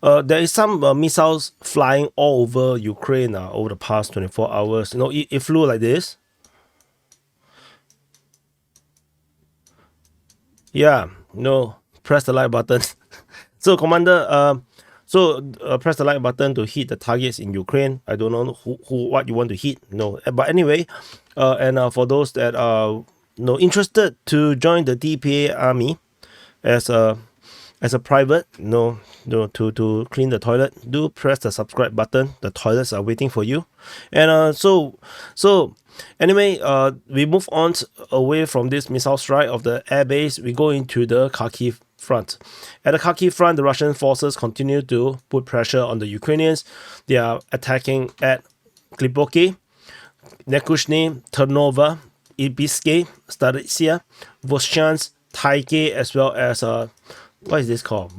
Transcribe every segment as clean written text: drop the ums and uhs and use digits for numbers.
there is some missiles flying all over Ukraine over the past 24 hours. You know, it flew like this. Yeah, no, press the like button. So, Commander, press the like button to hit the targets in Ukraine. I don't know what you want to hit. No, but anyway, for those that are interested to join the DPA army as a private, to clean the toilet, do press the subscribe button. The toilets are waiting for you. And anyway, we move on away from this missile strike of the air base. We go into the Kharkiv front. At the Kharkiv front, the Russian forces continue to put pressure on the Ukrainians. They are attacking at Klipoki, Nekushny, Ternova, Ibiske, Staritsia, Vovchansk, Taike, as well as what is this called?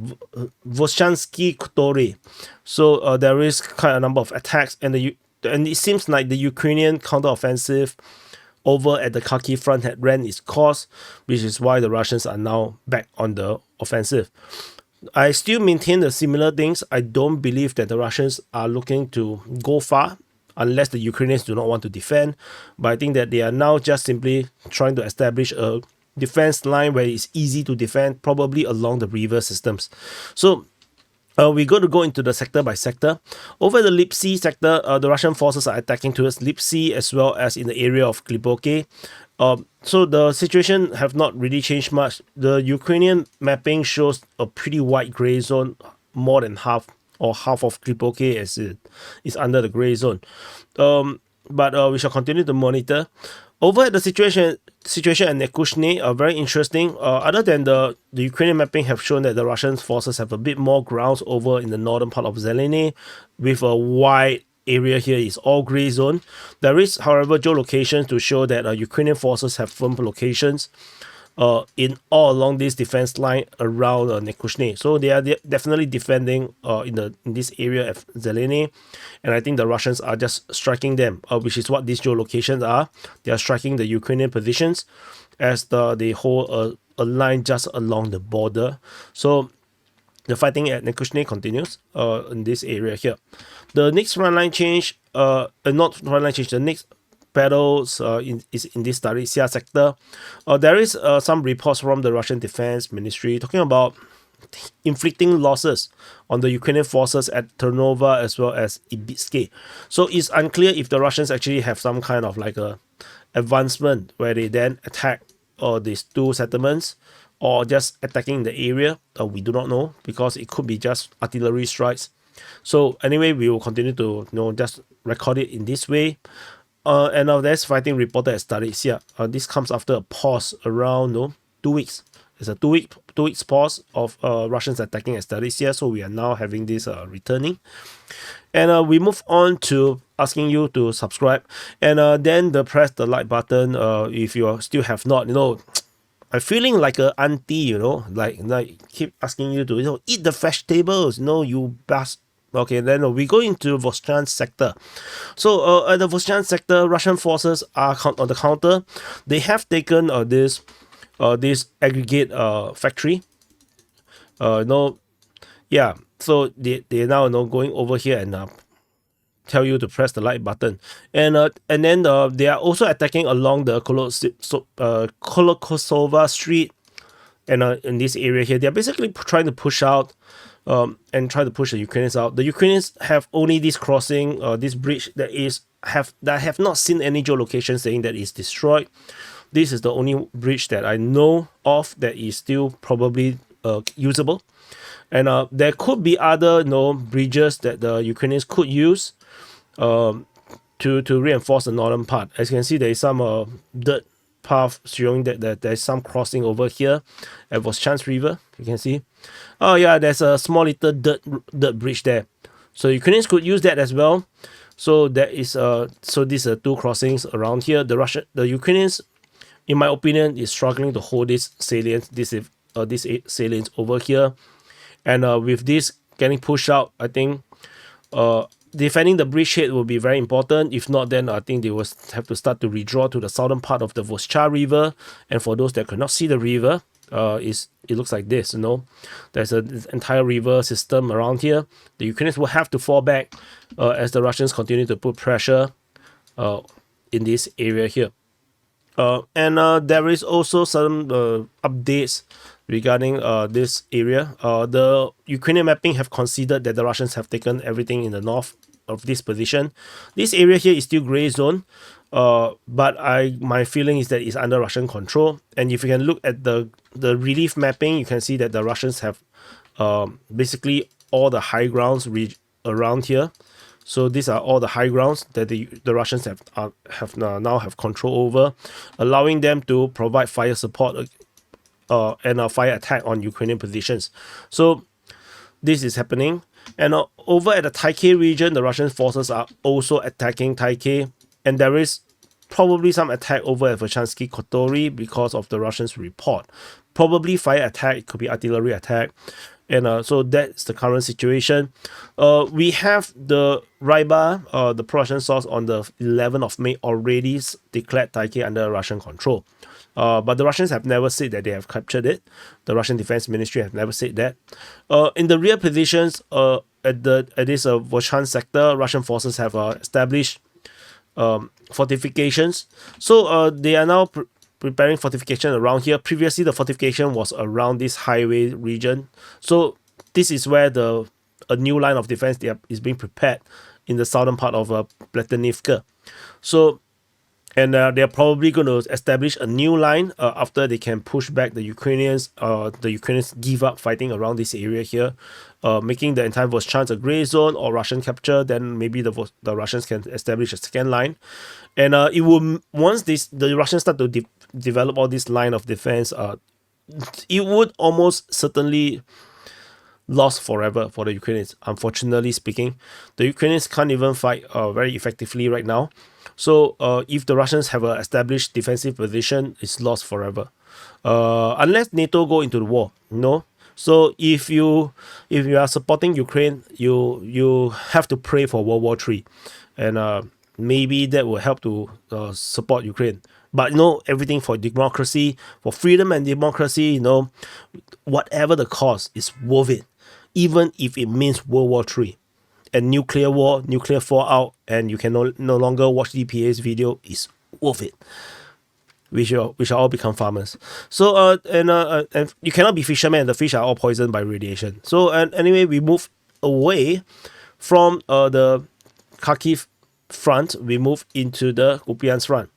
Vovchansky Kutori. So there is quite a number of attacks, and it seems like the Ukrainian counteroffensive over at the Kharkiv front had ran its course, which is why the Russians are now back on the offensive. I still maintain the similar things. I don't believe that the Russians are looking to go far unless the Ukrainians do not want to defend. But I think that they are now just simply trying to establish a defense line where it's easy to defend, probably along the river systems. So we got to go into the sector by sector. Over the Lipsy sector, the Russian forces are attacking towards Lipsy as well as in the area of Klipoke. So the situation have not really changed much. The Ukrainian mapping shows a pretty wide gray zone, more than half of Klipoke as it is under the gray zone. But we shall continue to monitor. Over at the situation at Nekushny are very interesting. Other than the Ukrainian mapping have shown that the Russian forces have a bit more grounds over in the northern part of Zeleny, with a wide area here is all gray zone. There is, however, geolocations to show that Ukrainian forces have firm locations in all along this defense line around Nekushny. So they are definitely defending in this area of Zeleny, and I think the Russians are just striking them, which is what these geolocations are. They are striking the Ukrainian positions as they hold a line just along the border. So the fighting at Nekushny continues in this area here. The next frontline change, not frontline change, the next battles is in this Staritsia sector. There is some reports from the Russian Defense Ministry talking about inflicting losses on the Ukrainian forces at Ternova as well as Ibiske. So it's unclear if the Russians actually have some kind of like a advancement where they then attack these two settlements, or just attacking the area. We do not know, because it could be just artillery strikes. So anyway, we will continue to just record it in this way. And now there's fighting reported at Staritsia. This comes after a pause around 2 weeks. It's a 2 weeks pause of Russians attacking at Staritsia. So we are now having this returning. And we move on to asking you to subscribe, and then press the like button if you still have not. I'm feeling like a auntie, like keep asking you to eat the vegetables. You bastard. Okay, then we go into Vovchansk sector. So at the Vovchansk sector, Russian forces are on the counter. They have taken this aggregate factory. Yeah. So they now going over here and tell you to press the like button, and then they are also attacking along the Kolokosova Street, and in this area here, they are basically trying to push out. And try to push the Ukrainians out. The Ukrainians have only this crossing, this bridge that have not seen any geolocation saying that it's destroyed. This is the only bridge that I know of that is still probably usable. And there could be other bridges that the Ukrainians could use to reinforce the northern part. As you can see, there is some dirt path showing that there's some crossing over here at Vovchansk River. You can see. Oh yeah, there's a small little dirt bridge there. So Ukrainians could use that as well. So there is these are two crossings around here. The Ukrainians, in my opinion, is struggling to hold this salient, this salient over here. And with this getting pushed out, I think defending the bridgehead will be very important. If not, then I think they will have to start to redraw to the southern part of the Vovchansk River. And for those that cannot see the river, it looks like this. There's an entire river system around here. The Ukrainians will have to fall back as the Russians continue to put pressure in this area here. And there is also some updates regarding this area. The Ukrainian mapping have considered that the Russians have taken everything in the north of this position. This area here is still gray zone, but my feeling is that it's under Russian control. And if you can look at the relief mapping, you can see that the Russians have basically all the high grounds around here. So these are all the high grounds that the Russians now have control over, allowing them to provide fire support and a fire attack on Ukrainian positions. So this is happening. And over at the Taikei region, the Russian forces are also attacking Taikei. And there is probably some attack over at Vovchansk Kotori because of the Russians' report. Probably fire attack, it could be artillery attack. And so that's the current situation. We have the Ryba, the Russian source, on the 11th of May already declared Taikei under Russian control. But the Russians have never said that they have captured it. The Russian Defense Ministry have never said that. In the rear positions at this Vovchansk sector, Russian forces have established fortifications. So they are now preparing fortification around here. Previously, the fortification was around this highway region. So this is where a new line of defense is being prepared in the southern part of Platonivka. So, and they're probably going to establish a new line after they can push back the Ukrainians. The Ukrainians give up fighting around this area here, making the entire Vovchansk a gray zone or Russian capture. Then maybe the Russians can establish a second line, and it will, once the Russians start to develop all this line of defense, it would almost certainly lost forever for the Ukrainians. Unfortunately speaking, the Ukrainians can't even fight very effectively right now. So if the Russians have an established defensive position, it's lost forever. Unless NATO go into the war, So if you are supporting Ukraine, you have to pray for World War III, and maybe that will help to support Ukraine. But everything for democracy, for freedom and democracy, whatever the cost is worth it, even if it means World War III. And nuclear war, nuclear fallout, and you can no longer watch DPA's video, is worth it. We shall all become farmers. So and you cannot be fishermen. The fish are all poisoned by radiation. So anyway, we move away from the Kharkiv front. We move into the Kupyansk front.